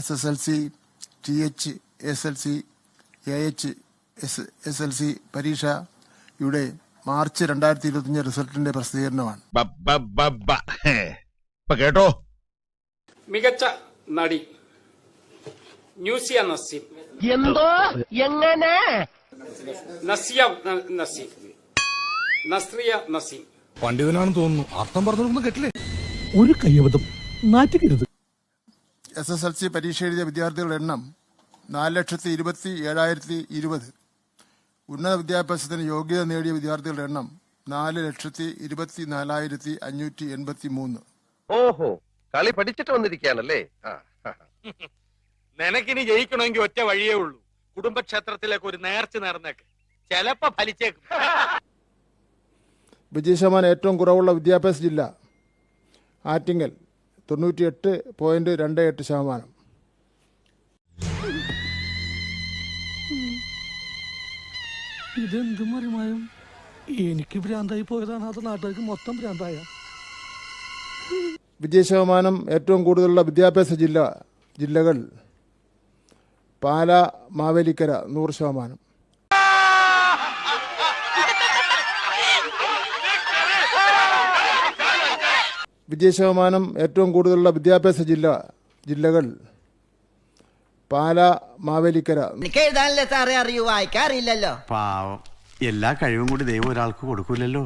SSLC, TH, SLC, AH, SLC പരീക്ഷയുടെ March 2025 റിസൾട്ടിന്റെ പ്രസിദ്ധീകരണമാണ്. കേട്ടോ, മികച്ച നടി ന്യൂസിയ നസീം. എന്തോ എങ്ങനെ? നസിയ നസീം, നസ്രിയ നസീം. പണ്ഡിതനാണെന്ന് തോന്നുന്നു. അർത്ഥം പറഞ്ഞൊന്നും കേട്ടില്ലേ? ഒരു കയ്യബദ്ധം നാറ്റിക്കരുത്. SSLC പരീക്ഷ എഴുതിയ വിദ്യാർത്ഥികളുടെ എണ്ണം 4,27,020. ഉന്നത വിദ്യാഭ്യാസത്തിന് യോഗ്യത നേടിയ വിദ്യാർത്ഥികളുടെ എണ്ണം 4,24,583. ഓഹോ, കളി പഠിച്ചിട്ട് വന്നിരിക്കുകയാണല്ലേ. നിനക്കിനി ജയിക്കണമെങ്കിൽ ഒറ്റ വഴിയേ ഉള്ളൂ. കുടുംബക്ഷേത്രത്തിലേക്ക് ഒരു നേർച്ച നേർന്നേക്ക്, ചിലപ്പോ ഫലിച്ചേക്കും. വിജയശതമാനം ഏറ്റവും കുറവുള്ള വിദ്യാഭ്യാസ ജില്ല ആറ്റിങ്ങൽ 98.28%. ഇതെന്ത് മറിമായും എനിക്ക് ഭ്രാന്തായി പോയതാണ്, അത് നാട്ടുകാർക്ക് മൊത്തം ഭ്രാന്തായ. വിജയശതമാനം ഏറ്റവും കൂടുതലുള്ള വിദ്യാഭ്യാസ ജില്ലകൾ പാല, മാവേലിക്കര 100%. വിജയശതമാനം ഏറ്റവും കൂടുതലുള്ള വിദ്യാഭ്യാസ ജില്ലകൾ പാല, മാവേലിക്കര. എനിക്ക് എഴുതാനല്ലേ സാറേ അറിയൂ, വായിക്കാറില്ലല്ലോ. പാവം, എല്ലാ കഴിവും കൂടി ദൈവം ഒരാൾക്ക് കൊടുക്കൂലല്ലോ.